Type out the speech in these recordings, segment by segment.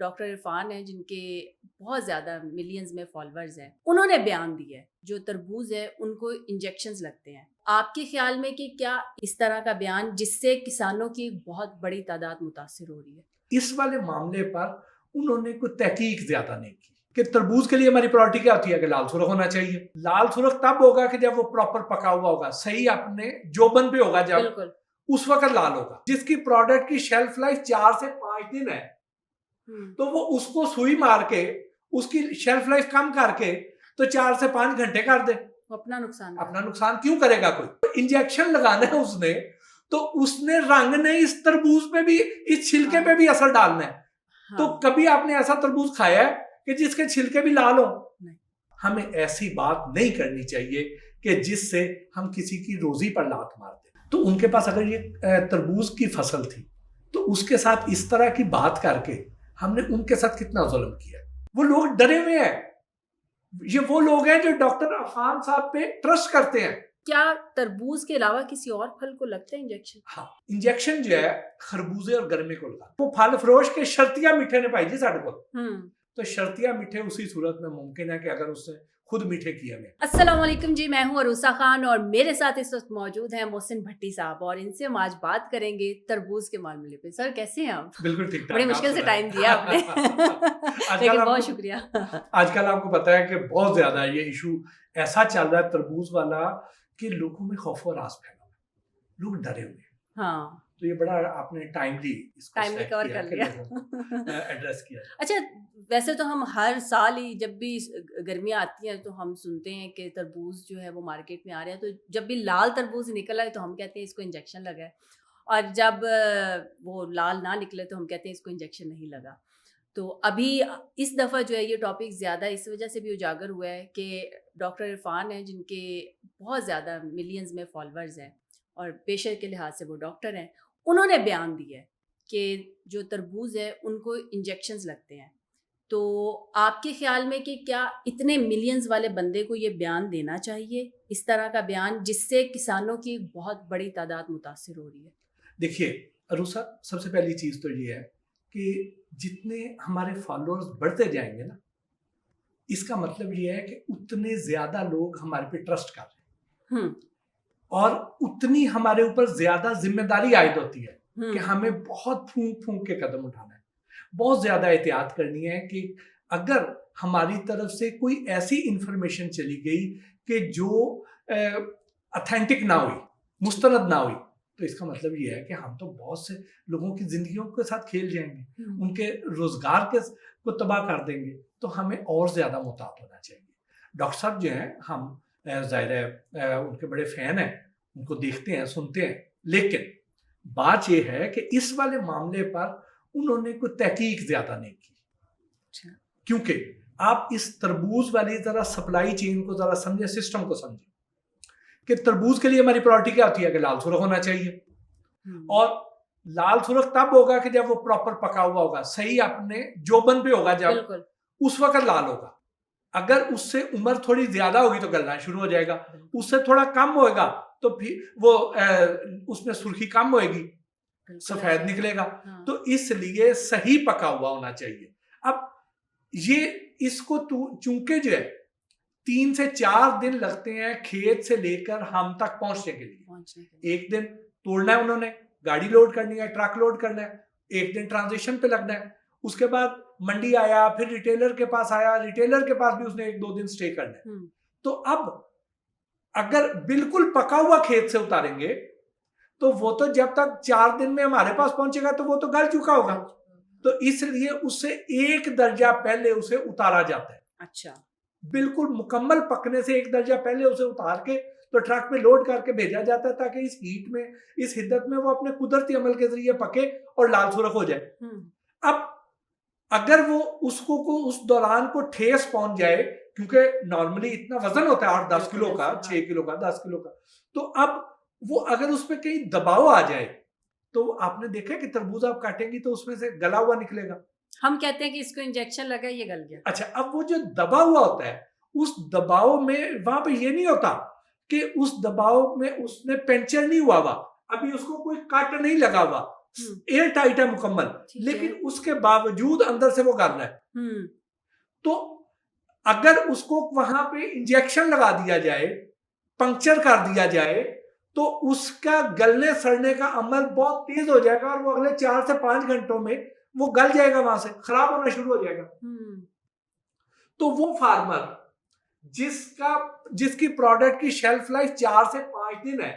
Doctor Irfan है जिनके बहुत ज़्यादा मिलियंस में फॉलोअर्स हैं, उन्होंने बयान दिया है जो तरबूज है उनको इंजेक्शंस लगते हैं। आपके ख्याल में कि क्या इस तरह का बयान जिससे किसानों की बहुत बड़ी तादाद मुतासिर हो रही है? इस वाले मामले पर उन्होंने कोई तहकीक ज्यादा नहीं की कि तरबूज के लिए हमारी प्रायोरिटी क्या होती है कि लाल सुरख होना चाहिए। लाल सुरख तब होगा कि जब वो प्रॉपर पका हुआ होगा, सही अपने जोबन पे होगा, जब बिल्कुल। उस वक्त लाल होगा। जिसकी प्रोडक्ट की शेल्फ लाइफ 4 से 5 दिन है, तो वो उसको सुई मार के उसकी शेल्फ लाइफ कम करके तो 4 से 5 घंटे कर दे। अपना नुकसान अपना नुकसान क्यों करेगा कोई? इंजेक्शन लगाना है उसने, तो उसने रंग ने इस तरबूज पे भी, इस छिलके पे भी असर डालना है। तो कभी आपने ऐसा तरबूज खाया है कि जिसके छिलके भी लाल हो? हमें ऐसी बात नहीं करनी चाहिए कि जिससे हम किसी की रोजी पर लात मार दें। तो उनके पास अगर ये तरबूज की फसल थी तो उसके साथ इस तरह की बात करके हमने उनके साथ कितना जुल्म किया। वो लोग डरे हुए हैं। ये वो लोग हैं जो डॉक्टर अफान साहब पे ट्रस्ट करते हैं। क्या तरबूज के अलावा किसी और फल को लगता है इंजेक्शन? हाँ, इंजेक्शन जो है खरबूजे और गर्मे को लगा। वो फल फरोश के शर्तिया मीठे ने पाई जी साढ़े को। तो शर्तिया मीठे उसी सूरत में मुमकिन है कि अगर उसने खुद मीठे किए हुए। अस्सलाम वालेकुम जी, मैं हूं अरूसा खान और मेरे साथ इस वक्त मौजूद हैं मोहसिन भट्टी साहब और इनसे हम आज बात करेंगे तरबूज के मामले पे। सर कैसे हैं आप? बिल्कुल ठीक ठाक। बड़ी मुश्किल से टाइम दिया आपने लेकिन बहुत शुक्रिया। आजकल आपको पता है कि बहुत ज्यादा ये इशू ऐसा चल रहा है तरबूज वाला कि लोगों में खौफ और रास फैला हुआ है, लोग डरे हुए हैं। हाँ, तो ये बड़ा आपने टाइमली कवर कर लिया। एड्रेस किया। अच्छा, वैसे तो हम हर साल ही जब भी गर्मियाँ आती हैं तो हम सुनते हैं कि तरबूज जो है वो मार्केट में आ रहा है, तो जब भी लाल तरबूज निकला है तो हम कहते हैं इसको इंजेक्शन लगा है, और जब वो लाल ना निकले तो हम कहते हैं इसको इंजेक्शन नहीं लगा। तो अभी इस दफ़ा जो है ये टॉपिक ज़्यादा इस वजह से भी उजागर हुआ है कि डॉक्टर इरफान है जिनके बहुत ज़्यादा मिलियंस में फॉलोअर्स हैं और पेशे के लिहाज से वो डॉक्टर हैं, उन्होंने बयान दिया है कि जो तरबूज है उनको इंजेक्शंस लगते हैं। तो आपके ख्याल में कि क्या इतने मिलियंस वाले बंदे को ये बयान देना चाहिए, इस तरह का बयान जिससे किसानों की बहुत बड़ी तादाद मुतासिर हो रही है? देखिए अरूसा, सबसे पहली चीज तो ये है कि जितने हमारे फॉलोअर्स बढ़ते जाएंगे ना, इसका मतलब ये है कि उतने ज्यादा लोग हमारे पे ट्रस्ट कर रहे हैं और उतनी हमारे ऊपर ज्यादा जिम्मेदारी आयद होती है कि हमें बहुत फूंक फूंक के कदम उठाना है, बहुत ज्यादा एहतियात करनी है कि अगर हमारी तरफ से कोई ऐसी इंफॉर्मेशन चली गई कि जो ऑथेंटिक ना हुई, मुस्तनद ना हुई, तो इसका मतलब ये है कि हम तो बहुत से लोगों की जिंदगियों के साथ खेल जाएंगे, उनके रोजगार के को तबाह कर देंगे। तो हमें और ज्यादा मुताब होना चाहिए। डॉक्टर साहब जो हैं, हम जाहिर है उनके बड़े फैन हैं, उनको देखते हैं, सुनते हैं, लेकिन बात यह है कि इस वाले मामले पर उन्होंने कोई तहकीक ज्यादा नहीं की। क्योंकि आप इस तरबूज वाली जरा सप्लाई चेन को जरा समझे, सिस्टम को समझे कि तरबूज के लिए हमारी प्रायोरिटी क्या होती है कि लाल सुरख होना चाहिए। और लाल सुरख तब होगा कि जब वो प्रॉपर पका हुआ होगा, सही अपने जोबन पे होगा, जब उस वक्त लाल होगा। अगर उससे उम्र थोड़ी ज्यादा होगी तो गलना शुरू हो जाएगा, उससे थोड़ा कम होएगा तो फिर वो उसमें सुर्खी कम होएगी, सफेद निकलेगा। तो इसलिए सही पका हुआ होना चाहिए। अब ये इसको चूंकि जो है 3 से 4 दिन लगते हैं खेत से लेकर हम तक पहुंचने के लिए। एक दिन तोड़ना है, उन्होंने गाड़ी लोड करनी है, ट्रक लोड करना है, एक दिन ट्रांजिशन पे लगना है, उसके बाद मंडी आया, फिर रिटेलर के पास आया, रिटेलर के पास भी उसने 1-2 दिन स्टे करना है। तो अब अगर बिल्कुल पका हुआ खेत से उतारेंगे तो वो तो जब तक 4 दिन में हमारे पास पहुंचेगा तो वो तो गल चुका होगा। तो इसलिए उससे 1 दर्जा पहले उसे उतारा जाता है। अच्छा, बिल्कुल मुकम्मल पकने से 1 दर्जा पहले उसे उतार के तो ट्रक में लोड करके भेजा जाता है, ताकि इस हीट में, इस हिद्दत में वो अपने कुदरती अमल के जरिए पके और लाल सुरख हो जाए। अब अगर वो उसको उस दौरान को ठेस पहुंच जाए, क्योंकि नॉर्मली इतना वजन होता है 8-10 किलो का, 6 किलो का, 10 किलो का, तो अब वो अगर उस पर कहीं दबाव आ जाए, तो आपने देखा कि तरबूज आप काटेंगी तो उसमें से गला हुआ निकलेगा। हम कहते हैं कि इसको इंजेक्शन लगा, ये गल गया। अच्छा, अब वो जो दबा हुआ होता है, उस दबाव में वहां पे ये नहीं होता कि उस दबाव में उसने पंचर नहीं हुआ हुआ, अभी उसको कोई कट नहीं लगा हुआ, एयर टाइट है मुकम्मल, ठीक लेकिन है। उसके बावजूद अंदर से वो गर्म है। तो अगर उसको वहां पे इंजेक्शन लगा दिया जाए, पंक्चर कर दिया जाए, तो उसका गलने सड़ने का अमल बहुत तेज हो जाएगा और वो अगले 4 से 5 घंटों में वो गल जाएगा, वहां से खराब होना शुरू हो जाएगा। तो वो फार्मर जिसकी प्रोडक्ट की शेल्फ लाइफ 4 से 5 दिन है,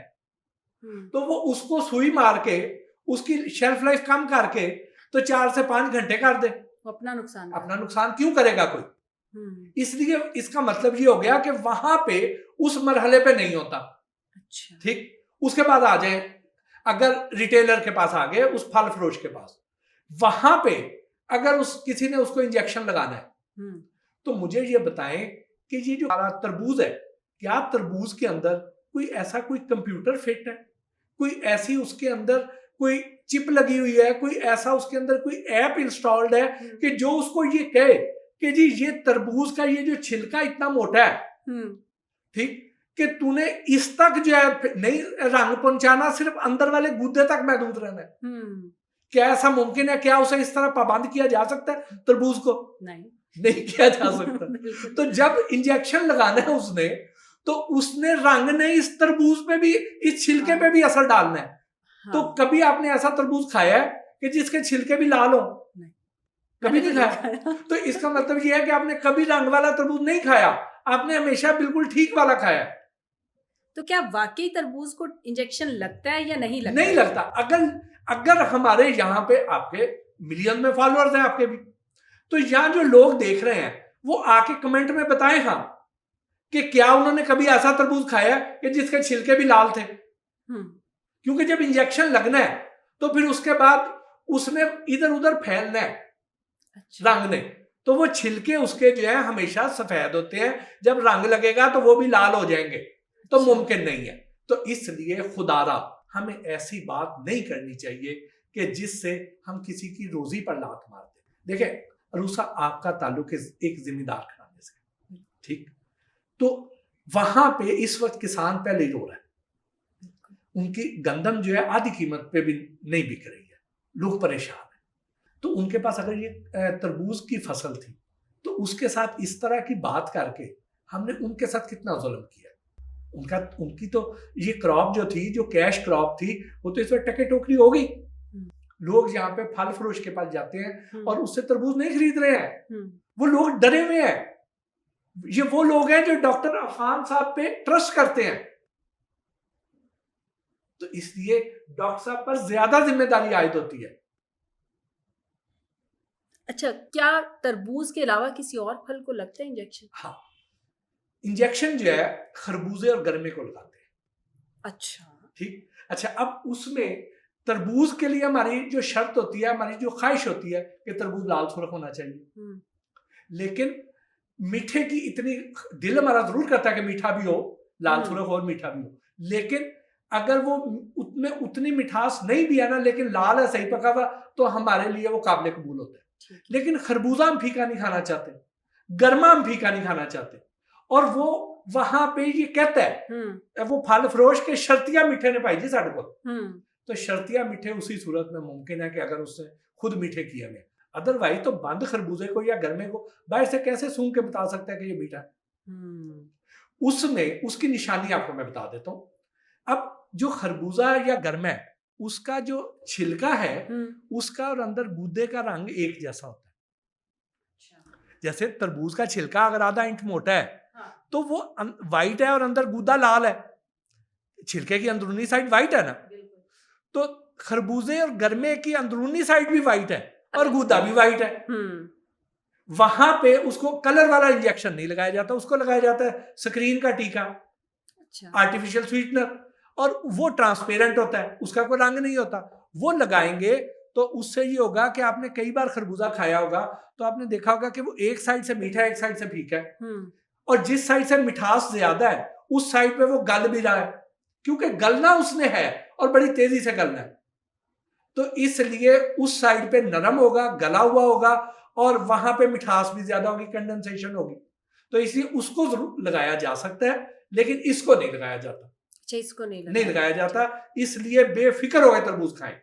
तो वो उसको सुई मार के उसकी शेल्फ लाइफ कम करके तो 4 से 5 घंटे कर दे, अपना नुकसान अपना नुकसान क्यों करेगा कोई? इसलिए इसका मतलब ये हो गया कि वहां पे उस मरहले पे नहीं होता। अच्छा। ठीक, उसके बाद आ जाए, अगर रिटेलर के पास आ गए, उस फल फरोश के पास, वहां पे अगर किसी ने उसको इंजेक्शन लगाना है, तो मुझे ये बताएं कि ये जो हमारा तरबूज है, क्या तरबूज के अंदर कोई कंप्यूटर फिट है, कोई ऐसी उसके अंदर कोई चिप लगी हुई है, कोई ऐसा उसके अंदर कोई ऐप इंस्टॉल्ड है कि जो उसको ये कहे कि जी ये तरबूज का ये जो छिलका इतना मोटा है, ठीक, कि तूने इस तक जो है नहीं रंग पहुंचाना, सिर्फ अंदर वाले गुद्दे तक महदूद रहना है। क्या ऐसा मुमकिन है? क्या उसे इस तरह पाबंद किया जा सकता है तरबूज को? नहीं किया जा सकता। तो जब इंजेक्शन लगाना है उसने, तो उसने रंग नहीं, इस तरबूज पे भी, इस छिलके पे भी असर डालना है। तो कभी आपने ऐसा तरबूज खाया है कि जिसके छिलके भी लाल हो? कभी नहीं खाया। तो इसका मतलब यह है कि आपने कभी रंग वाला तरबूज नहीं खाया, आपने हमेशा बिल्कुल ठीक वाला खाया। तो क्या वाकई तरबूज को इंजेक्शन लगता है या नहीं लगता? नहीं लगता। अगर हमारे यहाँ पे आपके मिलियन में फॉलोअर्स हैं आपके भी, तो यहाँ जो लोग देख रहे हैं वो आके कमेंट में बताएं हाँ कि क्या उन्होंने कभी ऐसा तरबूज खाया कि जिसके छिलके भी लाल थे। क्योंकि जब इंजेक्शन लगना है तो फिर उसके बाद उसने इधर उधर फैलना है। अच्छा। रंग ने, तो वो छिलके उसके जो है हमेशा सफेद होते हैं, जब रंग लगेगा तो वो भी लाल हो जाएंगे। तो मुमकिन नहीं है। तो इसलिए खुदारा हमें ऐसी बात नहीं करनी चाहिए कि जिससे हम किसी की रोजी पर लात मार दें। देखिए अरूसा, आपका ताल्लुक एक जिम्मेदार घराने से, ठीक, तो वहां पे इस वक्त किसान पहले ही रो रहा है, उनकी गंदम जो है आधी कीमत पे भी नहीं बिक रही है, लोग परेशान हैं। तो उनके पास अगर ये तरबूज की फसल थी, तो उसके साथ इस तरह की बात करके हमने उनके साथ कितना जुल्म किया। उनकी तो ये क्रॉप जो थी, जो कैश क्रॉप थी, वो तो इस वक्त टके टोकरी हो गई। लोग यहाँ पे फल फरोश के पास जाते हैं और उससे तरबूज नहीं खरीद रहे हैं, वो लोग डरे हुए हैं। ये वो लोग हैं जो डॉक्टर अफान साहब पे ट्रस्ट करते हैं, तो इसलिए डॉक्टर साहब पर ज्यादा जिम्मेदारी आयद होती है। अच्छा, क्या तरबूज के अलावा किसी और फल को लगता है इंजेक्शन? हाँ, इंजेक्शन जो है खरबूजे और गरमे को लगाते हैं। अच्छा, ठीक। अच्छा, अब उसमें तरबूज के लिए हमारी जो शर्त होती है, हमारी जो ख्वाहिश होती है कि तरबूज लाल सुर्ख होना चाहिए, लेकिन मीठे की इतनी, दिल हमारा जरूर करता है कि मीठा भी हो, लाल सुर्ख और मीठा भी हो, लेकिन अगर वो उसमें उतनी मिठास नहीं भी है ना, लेकिन लाल है, सही पका हुआ, तो हमारे लिए वो काबिल कबूल होता है। लेकिन खरबूजा हम फीका नहीं खाना चाहते, गर्मा हम फीका नहीं खाना चाहते, और वो वहां पे ये कहता है वो फल फरोश के शर्तिया मीठे ने पाई जी साढ़े को। तो शर्तिया मीठे उसी सूरत में मुमकिन है कि अगर उसने खुद मीठे किए में, अदरवाइज तो बंद खरबूजे को या गर्मे को बाहर से कैसे सूंघ के बता सकता है कि ये मीठा है। उसमें उसकी निशानी आपको मैं बता देता हूँ। अब जो खरबूजा या गर्मा है, उसका जो छिलका है, उसका और अंदर गूदे का रंग एक जैसा होता है। जैसे तरबूज का छिलका अगर आधा इंच मोटा है, तो वो व्हाइट है और अंदर गूदा लाल है, छिलके की अंदरूनी साइड व्हाइट है ना, तो खरबूजे और गर्मे की अंदरूनी साइड भी व्हाइट है और गूदा भी व्हाइट है। वहां पे उसको कलर वाला इंजेक्शन नहीं लगाया जाता, उसको लगाया जाता है स्क्रीन का टीका, आर्टिफिशियल स्वीटनर, और वो ट्रांसपेरेंट होता है, उसका कोई रंग नहीं होता। वो लगाएंगे तो उससे ये होगा कि आपने कई बार खरबूजा खाया होगा, तो आपने देखा होगा कि वो एक साइड से मीठा है, एक साइड से फीका है, और जिस साइड से मिठास ज्यादा है उस साइड पे वो गल भी रहा है, क्योंकि गलना उसने है और बड़ी तेजी से गलना है, तो इसलिए उस साइड पे नरम होगा, गला हुआ होगा, और वहां पे मिठास भी ज्यादा होगी, कंडेंसेशन होगी, तो इसलिए उसको जरूर लगाया जा सकता है, लेकिन इसको नहीं लगाया जाता। इसको नहीं लगाया जाता, इसलिए बेफिक्र हो गए तरबूज खाएं।